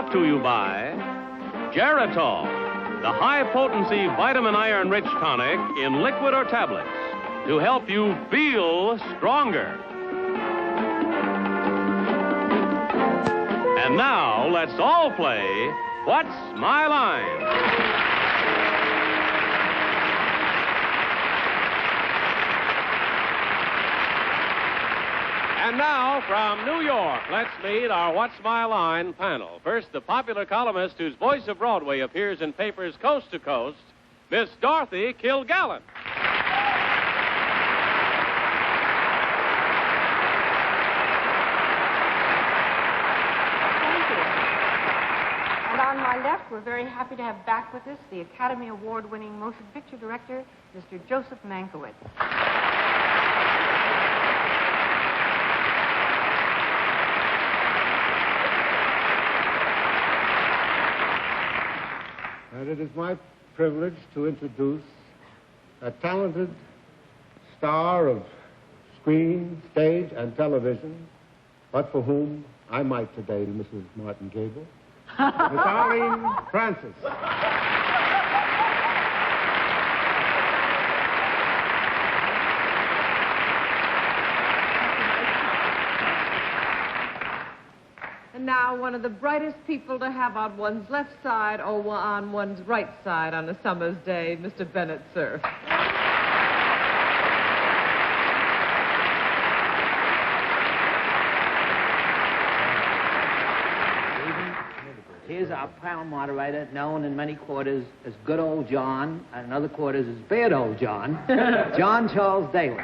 brought to you by Geritol, the high-potency vitamin iron-rich tonic in liquid or tablets to help you feel stronger. And now, let's all play What's My Line? And now, from New York, let's meet our What's My Line panel. First, the popular columnist whose voice of Broadway appears in papers coast to coast, Miss Dorothy Kilgallen. Thank you. And on my left, we're very happy to have back with us the Academy Award-winning motion picture director, Mr. Joseph Mankiewicz. And it is my privilege to introduce a talented star of screen, stage, and television, but for whom I might today be Mrs. Martin Gable, Miss Arlene Francis. And now, one of the brightest people to have on one's left side or on one's right side on a summer's day, Mr. Bennett, sir. Here's our panel moderator, known in many quarters as Good Old John, and in other quarters as Bad Old John, John Charles Daly.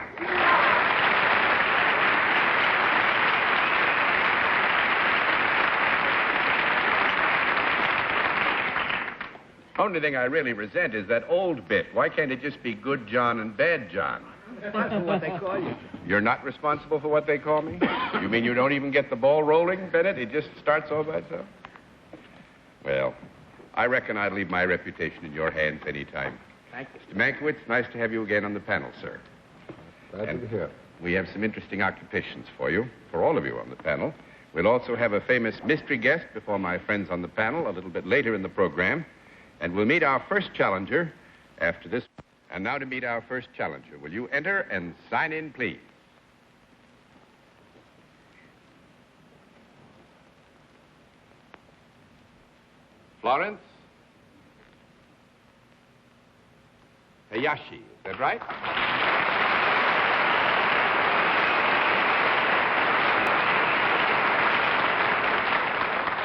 Only thing I really resent is that old bit. Why can't it just be Good John and Bad John? That's what they call you. You're not responsible for what they call me? You mean you don't even get the ball rolling, Bennett? It just starts all by itself? Well, I reckon I'd leave my reputation in your hands any time. Thank you. Mr. Mankiewicz, nice to have you again on the panel, sir. Glad to be here. We have some interesting occupations for you, for all of you on the panel. We'll also have a famous mystery guest before my friends on the panel a little bit later in the program. And we'll meet our first challenger after this. And now to meet our first challenger. Will you enter and sign in, please? Florence Hayashi, is that right?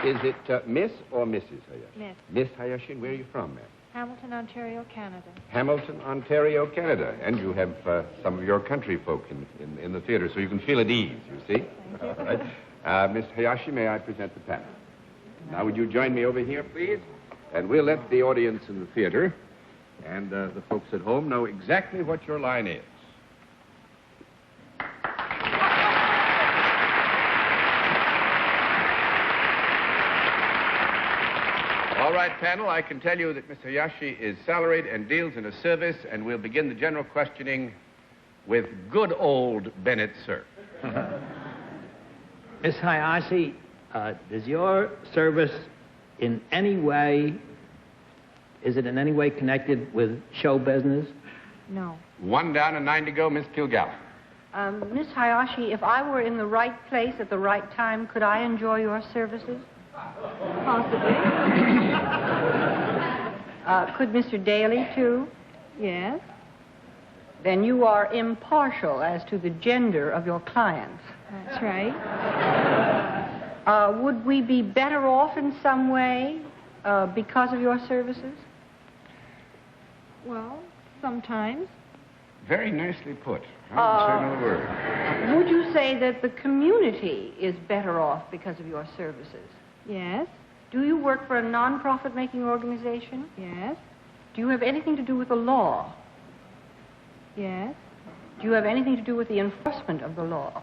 Is it Miss or Mrs. Hayashi? Miss. Miss Hayashi, and where are you from, ma'am? Hamilton, Ontario, Canada. Hamilton, Ontario, Canada. And you have some of your country folk in the theater, so you can feel at ease, you see? Thank you. All right. Miss Hayashi, may I present the panel? Now, would you join me over here, please? And we'll let the audience in the theater and the folks at home know exactly what your line is. All right, panel, I can tell you that Miss Hayashi is salaried and deals in a service, and we'll begin the general questioning with good old Bennett, sir. Miss Hayashi, does your service in any way connected with show business? No. 1 down and 9 to go, Miss Kilgallen. Miss Hayashi, if I were in the right place at the right time, could I enjoy your services? Possibly. Could Mr. Daly, too? Yes. Then you are impartial as to the gender of your clients. That's right. Would we be better off in some way because of your services? Well, sometimes. Very nicely put. I wouldn't say another word. Would you say that the community is better off because of your services? Yes. Do you work for a non-profit making organization? Yes. Do you have anything to do with the law? Yes. Do you have anything to do with the enforcement of the law?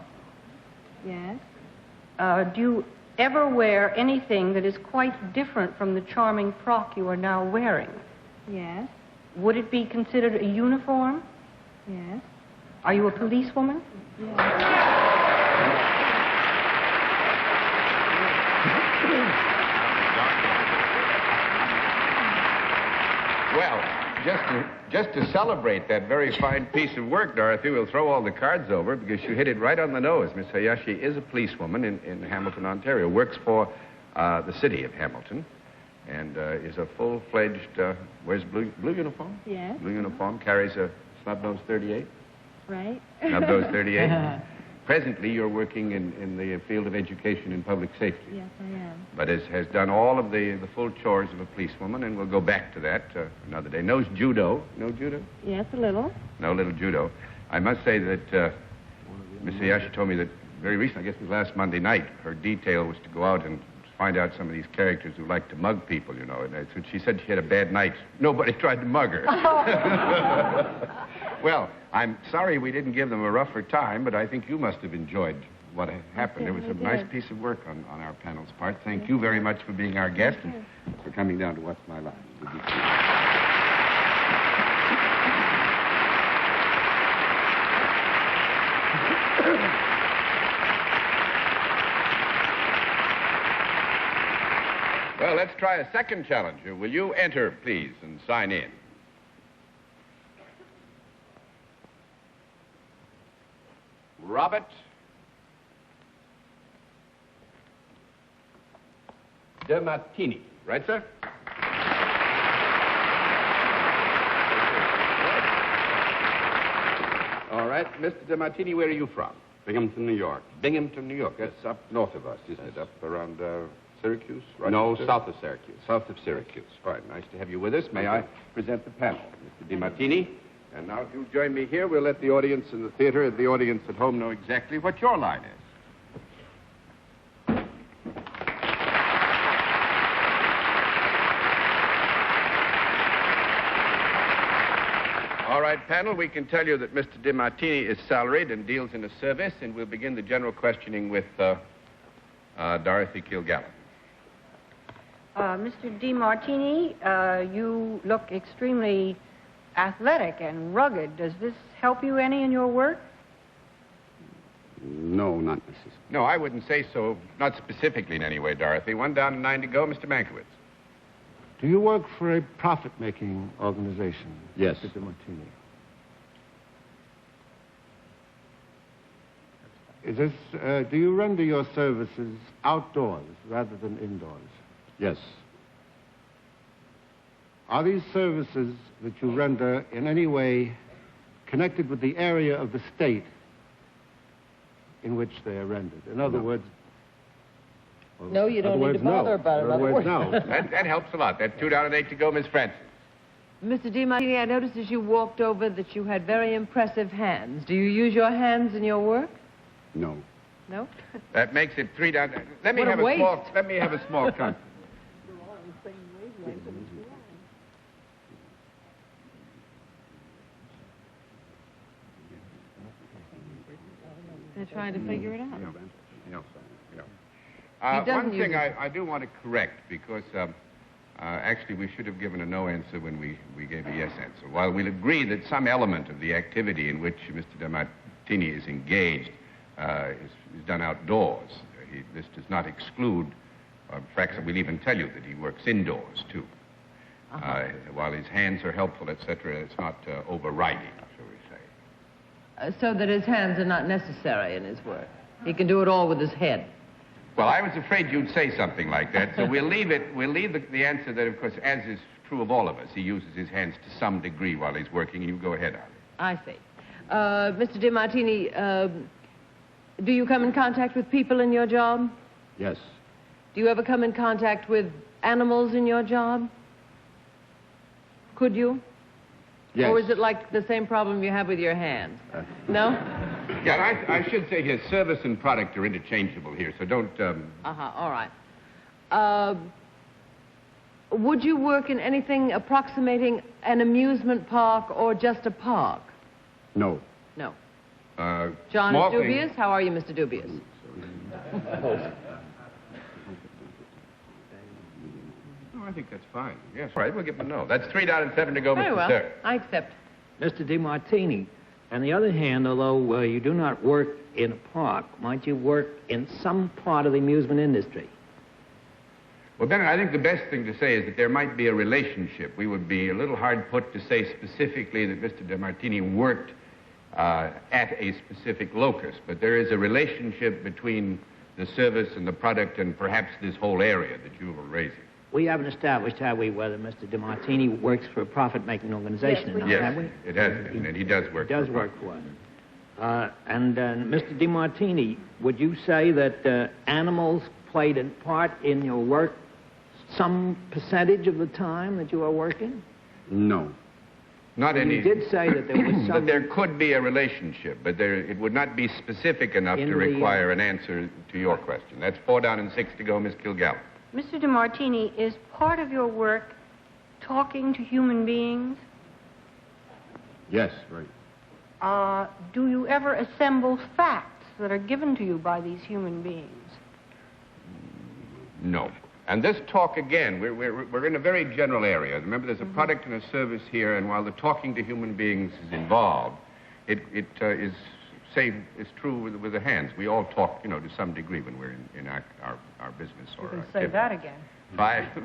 Yes. Do you ever wear anything that is quite different from the charming frock you are now wearing? Yes. Would it be considered a uniform? Yes. Are you a policewoman? Yes. just to celebrate that very fine piece of work, Dorothy, we'll throw all the cards over because you hit it right on the nose. Miss Hayashi is a policewoman in Hamilton, Ontario, works for the city of Hamilton, and is a full-fledged, wears blue uniform? Yes. Blue uniform, carries a snub-nosed 38. Right. Snub-nosed 38. Presently, you're working in the field of education and public safety. Yes, I am. But has done all of the full chores of a policewoman, and we'll go back to that another day. Knows judo. No judo? Yes, a little. No little judo. I must say that Miss Hayashi told me that very recently, I guess it was last Monday night, her detail was to go out and find out some of these characters who like to mug people, you know. And so she said she had a bad night. Nobody tried to mug her. Well, I'm sorry we didn't give them a rougher time, but I think you must have enjoyed what happened. It was a nice piece of work on our panel's part. Thank you very much for being our guest and for coming down to What's My Line. Would you please? Well, let's try a second challenger. Will you enter, please, and sign in? Robert De Martini. Right, sir? All right. Mr. De Martini, where are you from? Binghamton, New York. Binghamton, New York. That's up north of us, isn't it? Up around Syracuse? No, Rochester? south of Syracuse. South of Syracuse. Fine. Nice to have you with us. May I present the panel? Mr. De Martini. And now, if you'll join me here, we'll let the audience in the theater and the audience at home know exactly what your line is. All right, panel, we can tell you that Mr. De Martini is salaried and deals in a service, and we'll begin the general questioning with Dorothy Kilgallen. Mr. De Martini, you look extremely athletic and rugged. Does this help you any in your work? No, not necessarily. No, I wouldn't say so. Not specifically in any way, Dorothy. 1 down and 9 to go. Mr. Mankiewicz. Do you work for a profit-making organization? Yes. Mr. De Martini? Is this, do you render your services outdoors rather than indoors? Yes. Are these services that you render in any way connected with the area of the state in which they are rendered? In other words... Well, No, you don't need to bother about it. In other words, no. That helps a lot. That's 2 down and 8 to go, Miss Francis. Mr. De Martini, I noticed as you walked over that you had very impressive hands. Do you use your hands in your work? No. No? That makes it 3 down. Let me What a have a waste. small. Let me have a small con. They're trying to figure it out. He doesn't One use thing it. I do want to correct, because actually we should have given a no answer when we gave a yes answer. While we'll agree that some element of the activity in which Mr. De Martini is engaged is done outdoors, this does not exclude, in fact, we'll even tell you that he works indoors, too. While his hands are helpful, etc., it's not overriding, shall we say. So that his hands are not necessary in his work. He can do it all with his head. Well, I was afraid you'd say something like that, so we'll leave the answer that, of course, as is true of all of us, he uses his hands to some degree while he's working, and you go ahead, Arlie. I see. Mr. De Martini, do you come in contact with people in your job? Yes. Do you ever come in contact with animals in your job? Could you? Yes. Or is it like the same problem you have with your hands? No? Yeah, I should say his service and product are interchangeable here, so don't... All right. Would you work in anything approximating an amusement park or just a park? No. No. small John is thing- dubious? How are you, Mr. Dubious? No, I think that's fine. Yes, all right, we'll give him a no. That's 3 down and 7 to go, Very Mr. well. Sir. I accept. Mr. De Martini, on the other hand, although you do not work in a park, might you work in some part of the amusement industry? Well, Bennett, I think the best thing to say is that there might be a relationship. We would be a little hard put to say specifically that Mr. DeMartini worked at a specific locus, but there is a relationship between the service and the product and perhaps this whole area that you were raising. We haven't established, have we, whether Mr. DeMartini works for a profit-making organization or not, have we? It has been, and he does work. He does work for it. Mr. DeMartini, would you say that animals played a part in your work some percentage of the time that you are working? No. Not any. You did say that there was some... But there could be a relationship, but it would not be specific enough to require an answer to your question. That's 4 down and 6 to go, Miss Kilgallen. Mr. DeMartini, is part of your work talking to human beings? Yes, right. Do you ever assemble facts that are given to you by these human beings? No. And this talk, again, we're in a very general area. Remember, there's a product and a service here, and while the talking to human beings is involved, it is true with the hands. We all talk, to some degree when we're in our business or You can say that again. 5 to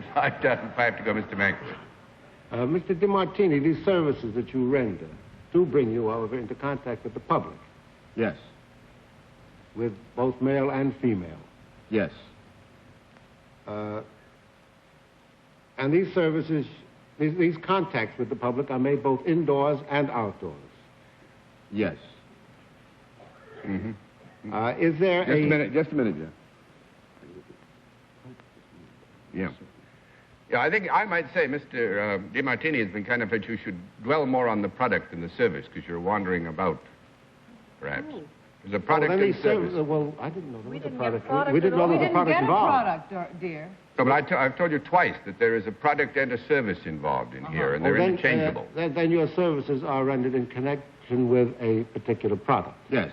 go, Mr. Mankiewicz. Mr. DeMartini, these services that you render do bring you, however, into contact with the public, Yes. with both male and female. Yes. And these services, these contacts with the public are made both indoors and outdoors. Yes. Is there Just a minute, Jeff. Yeah. Yeah, I think I might say, Mr. DeMartini has been kind of that you should dwell more on the product and the service, because you're wandering about, perhaps. There's a product and service. Well, I didn't know there was a didn't product. get product We didn't know there was a product involved. product, dear. No, but I've told you twice that there is a product and a service involved in here, and they're interchangeable. Then your services are rendered in connection with a particular product. Yes.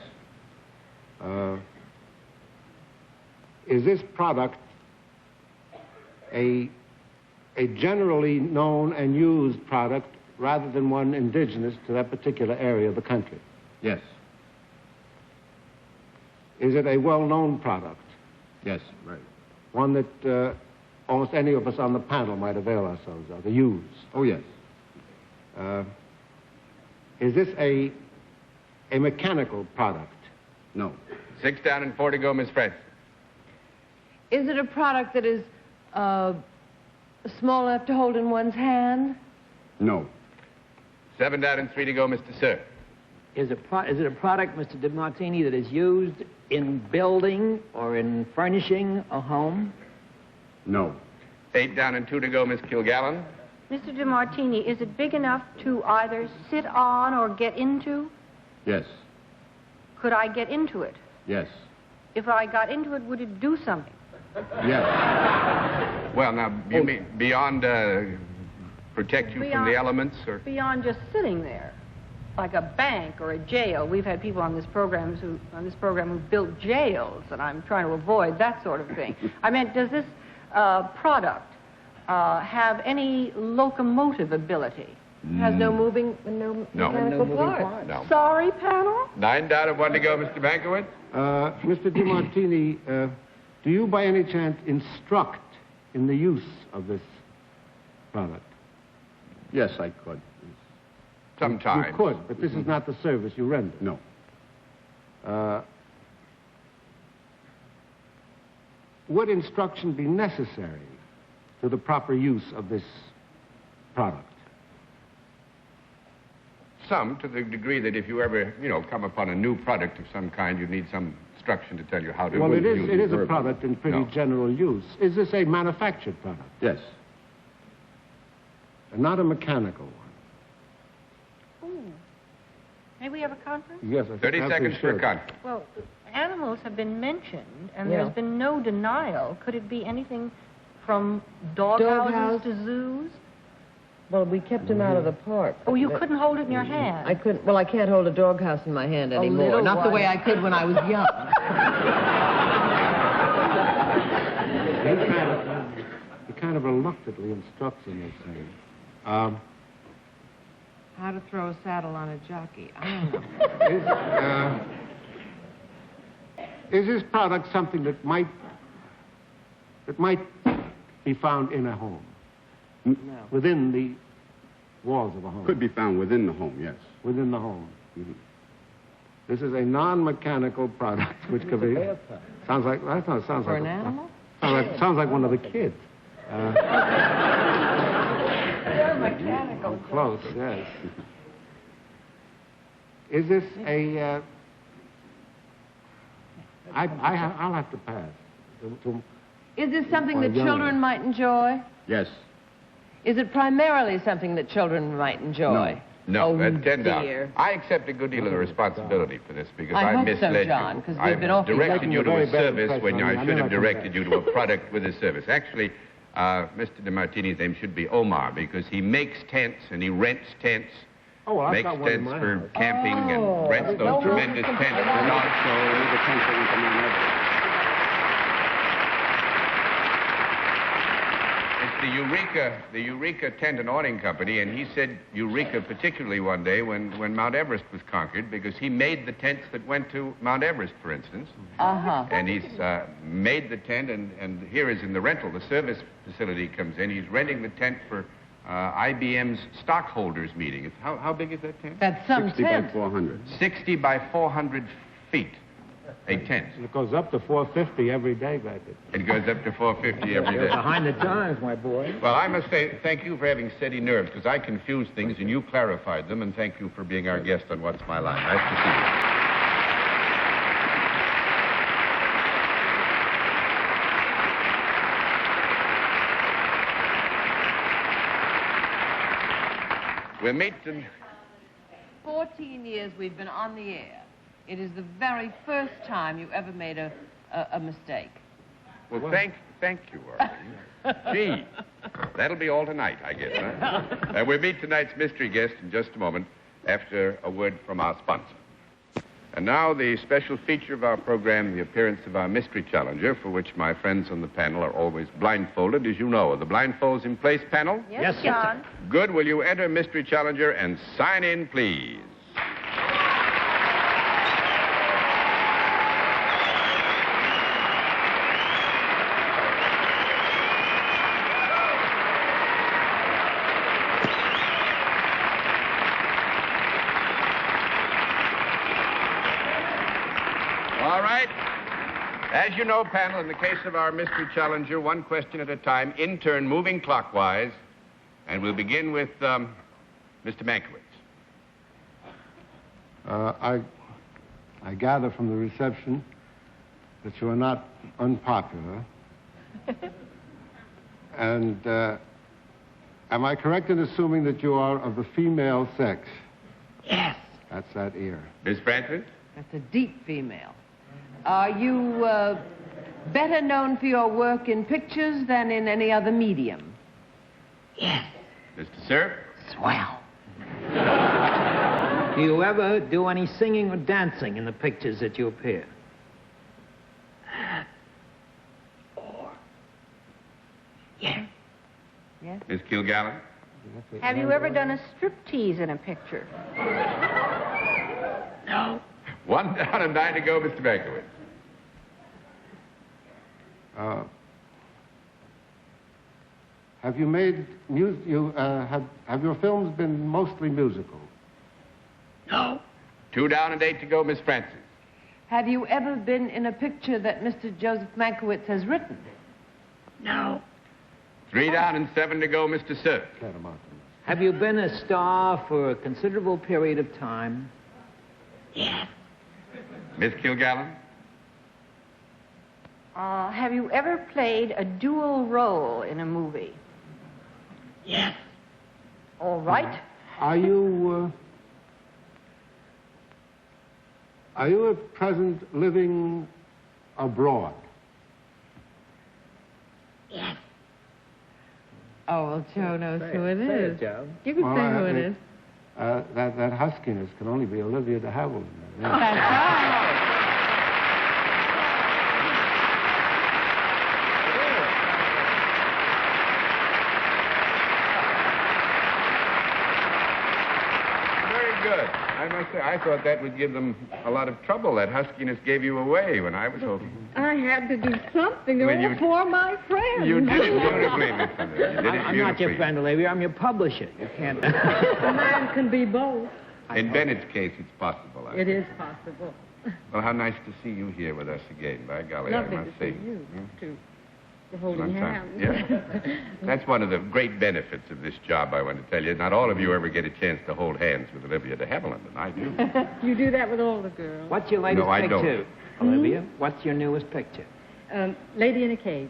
Is this product a generally known and used product rather than one indigenous to that particular area of the country? Yes. Is it a well-known product? Yes, right. One that almost any of us on the panel might avail ourselves of, to use? Oh, yes. Is this a mechanical product? No. 6 down and 4 to go, Miss Francis. Is it a product that is small enough to hold in one's hand? No. 7 down and 3 to go, Mr. Sir. Is it a product, Mr. DeMartini, that is used in building or in furnishing a home? No. 8 down and 2 to go, Miss Kilgallen. Mr. DeMartini, is it big enough to either sit on or get into? Yes. Could I get into it? Yes. If I got into it, would it do something? Yes. Well, now, you mean beyond protect you from the elements, or? Beyond just sitting there, like a bank or a jail. We've had people on this program who built jails, and I'm trying to avoid that sort of thing. I meant, does this product have any locomotive ability? Has no moving, no mechanical parts. No. Sorry, panel? 9 down and 1 to go, Mr. Mankiewicz. Mr. DeMartini, do you by any chance instruct in the use of this product? Yes, I could. Sometimes. You could, but this is not the service you render. No. Would instruction be necessary to the proper use of this product? Some, to the degree that if you ever, come upon a new product of some kind, you need some instruction to tell you how to Well, use it is a product in pretty general use. Is this a manufactured product? Yes. And not a mechanical one? Ooh. May we have a conference? Yes, I think 30 perhaps we seconds for a should. conference. Well, animals have been mentioned, and Yeah. there's been no denial. Could it be anything from doghouses to zoos? Well, we kept him out of the park. Oh, you couldn't hold it in your hand. I couldn't. Well, I can't hold a doghouse in my hand anymore. little Not the one. way I could when I was young. He kind of reluctantly instructs in this thing. How to throw a saddle on a jockey. I don't know. Is this product something that might be be found in a home? Within the walls of a home? Could be found within the home, yes. Within the home. Mhm. This is a non-mechanical product, which could be... Sounds like... I thought it sounds For like... an animal? Sounds like one of the kids. They're mechanical. Close, yes. Is this a... I'll have to pass. Is this something Or that young. children might enjoy? Yes. Is it primarily something that children might enjoy? No, Oh, $10. dear. I accept a good deal of the responsibility for this because I I hope so, misled John, you. 'cause we've I've been awfully directed making you a to very a bad service when impression on I me. should I'm have not gonna directed you to a product with a service. Actually, Mr. DeMartini's name should be Omar because he makes tents and he rents tents. Oh, well, I've makes got one in tents my for house. camping and rents those tremendous tents for dogs. So the tents that we can run over. It's the Eureka Tent and Awning Company, and he said Eureka particularly one day when Mount Everest was conquered because he made the tents that went to Mount Everest, for instance. Uh-huh. And he's made the tent, and here is in the rental, the service facility comes in. He's renting the tent for IBM's stockholders meeting. How big is that tent? That's some 60 by tent. 400. 60 by 400 feet, a tent. It goes up to 450 every day back there. It goes up to 450 every day. Behind the times, my boy. Well, I must say thank you for having steady nerves, because I confused things and you clarified them, and thank you for being our guest on What's My Line. Nice to see you. We'll meet in... 14 years we've been on the air. It is the very first time you ever made a mistake. Well, thank you, Arlene. Gee, that'll be all tonight, I guess, huh? We'll meet tonight's mystery guest in just a moment after a word from our sponsor. And now the special feature of our program, the appearance of our mystery challenger, for which my friends on the panel are always blindfolded, as you know. Are the blindfolds in place, panel? Yes, John. Good. Will you enter mystery challenger and sign in, please? All right. As you know, panel, in the case of our mystery challenger, one question at a time, in turn, moving clockwise. And we'll begin with Mr. Mankiewicz. I gather from the reception that you are not unpopular. And am I correct in assuming that you are of the female sex? Yes. That's that ear. Ms. Francis? That's a deep female. Are you better known for your work in pictures than in any other medium? Yes. Mr. Sir? Swell. Do you ever do any singing or dancing in the pictures that you appear? Yes. Yes. Ms. Kilgallen? Have you ever done a striptease in a picture? No. 1 down and 9 to go, Mr. Mankiewicz. Have you made have your films been mostly musical? No. 2 down and 8 to go, Miss Francis. Have you ever been in a picture that Mr. Joseph Mankiewicz has written? No. 3 down and 7 to go, Mr. Sir. Have you been a star for a considerable period of time? Yes. Miss Kilgallen? Have you ever played a dual role in a movie? Yes. All right. Are you at present living abroad? Yes. Oh, well, Joe knows who it is. Joe. You can say who it is. That huskiness can only be Olivia de Havilland. That's right. Very good. I must say, I thought that would give them a lot of trouble. That huskiness gave you away when I was home. I had to do something. They were for my friends. You did it beautifully, Miss Olivia. You did it I'm not your friend, Olivia. I'm your publisher. You can't... A man can be both. In Bennett's case, it's possible. I It think. is possible. Well, how nice to see you here with us again. By golly, Lovely I to must see say. you, Hmm? too. The holding Long time. hands. Yeah. That's one of the great benefits of this job, I want to tell you. Not all of you ever get a chance to hold hands with Olivia de Havilland, and I do. You do that with all the girls. What's your latest No, I picture, don't. Olivia? What's your newest picture? Lady in a Cage.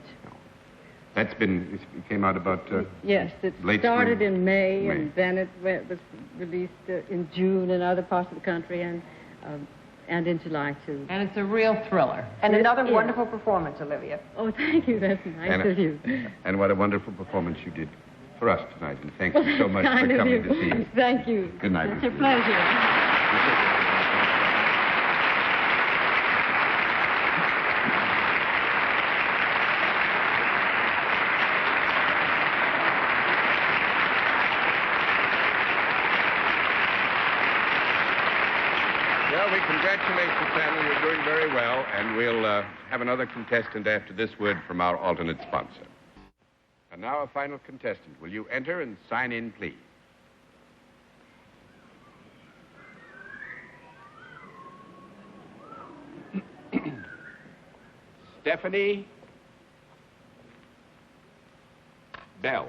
It came out about... Yes, it Late started spring. in May, May. and then it was released in June in other parts of the country, and in July, too. And it's a real thriller. And It another is. wonderful performance, Olivia. Oh, thank you. That's nice of you. And what a wonderful performance you did for us tonight. And thank you so much Kind for of coming you. to see us. Thank you. Good night, It's Miss a pleasure. Well, we congratulate the panel. You're doing very well. And we'll have another contestant after this word from our alternate sponsor. And now a final contestant. Will you enter and sign in, please? Stephanie Bell,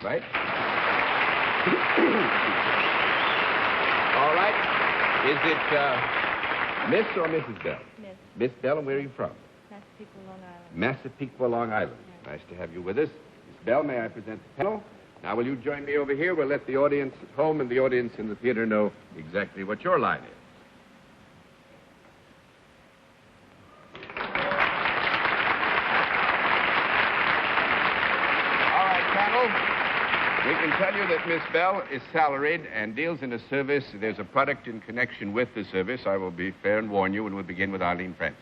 right? All right. Is it Miss or Mrs. Bell? Miss. Miss Bell, and where are you from? Massapequa, Long Island. Massapequa, Long Island. Nice to have you with us. Miss Bell, may I present the panel? Now, will you join me over here? We'll let the audience at home and the audience in the theater know exactly what your line is. All right, panel. We can tell you that Miss Bell is salaried and deals in a service. There's a product in connection with the service. I will be fair and warn you, and we'll begin with Arlene Francis.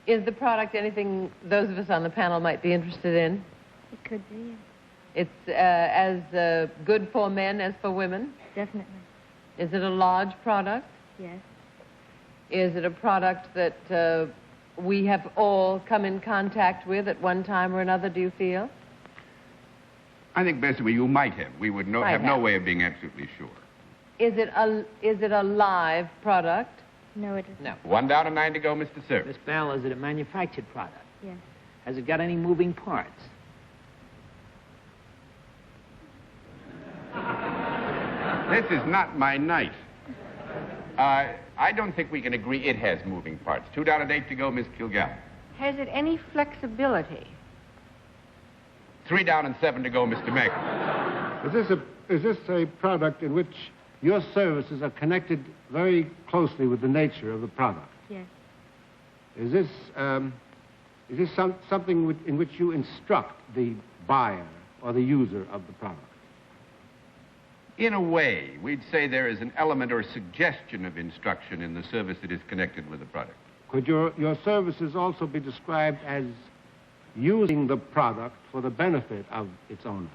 Is the product anything those of us on the panel might be interested in? It could be, It's as good for men as for women? definitely. Is it a large product? Yes. Is it a product that we have all come in contact with at one time or another, do you feel? I think, basically, you might have. We would Might have no have. way of being absolutely sure. Is it a live product? No, it isn't. No. 1 down and 9 to go, Mr. Sir. Miss Bell, is it a manufactured product? Yes. Has it got any moving parts? This is not my night. I don't think we can agree it has moving parts. 2 down and 8 to go, Miss Kilgallen. Has it any flexibility? 3 down and 7 to go, Mr. Mack. Is this a product in which your services are connected very closely with the nature of the product? Yes. Is this something in which you instruct the buyer or the user of the product? In a way, we'd say there is an element or suggestion of instruction in the service that is connected with the product. Could your services also be described as using the product for the benefit of its owner?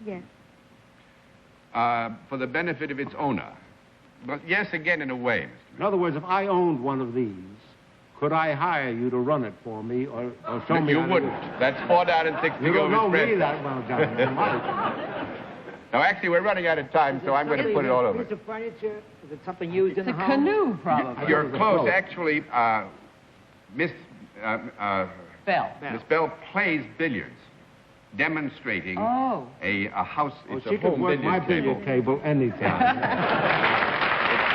Yes. For the benefit of its owner. But yes, again, in a way, Mr. In other words, if I owned one of these, could I hire you to run it for me or show me You how to wouldn't. do it? That's 4 down and 6 to You go, don't Miss know me Francis. that well, John. You might. No, actually, we're running out of time, so I'm going to put it all over. Piece of furniture? Is it something used It's in a the home? canoe, probably. You're close. Actually, Miss Bell. Miss Bell plays billiards, demonstrating Oh. a house. Oh, It's she a could home work my billiard table anytime. It's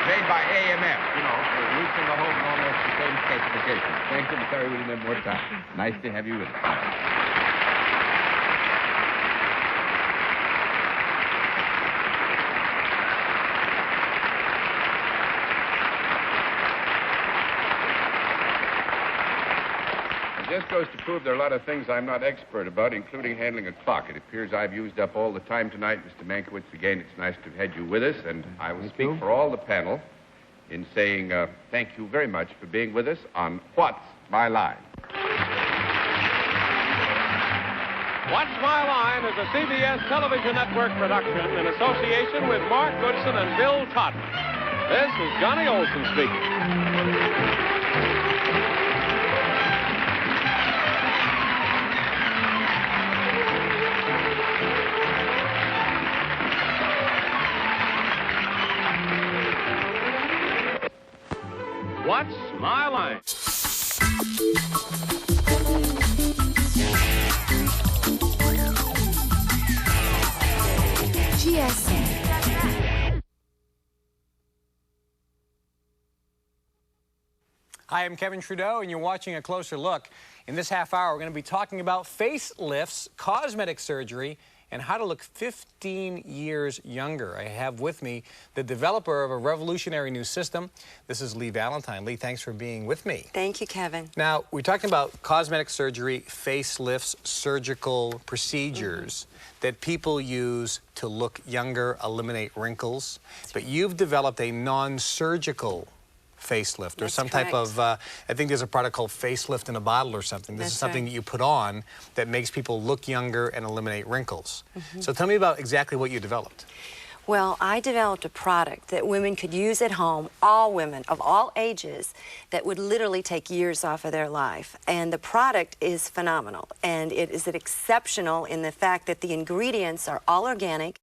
made by AMF, you know, for use in the home and almost the same specifications. Thank you. I'm sorry we didn't have more time. Nice to have you with us. It just goes to prove there are a lot of things I'm not expert about, including handling a clock. It appears I've used up all the time tonight. Mr. Mankiewicz, again, it's nice to have had you with us, and I will speak for all the panel in saying thank you very much for being with us on What's My Line? What's My Line is a CBS television network production in association with Mark Goodson and Bill Totten. This is Johnny Olson speaking. What's My Line? Hi, I'm Kevin Trudeau, and you're watching A Closer Look. In this half hour, we're going to be talking about facelifts, cosmetic surgery, and how to look 15 years younger. I have with me the developer of a revolutionary new system. This is Lee Valentine. Lee, thanks for being with me. Thank you, Kevin. Now, we're talking about cosmetic surgery, facelifts, surgical procedures that people use to look younger, eliminate wrinkles. But you've developed a non-surgical facelift or some type of, I think there's a product called facelift in a bottle or something. This is something that you put on that makes people look younger and eliminate wrinkles. So tell me about exactly what you developed. Well, I developed a product that women could use at home, all women of all ages, that would literally take years off of their life. And the product is phenomenal. And it is exceptional in the fact that the ingredients are all organic.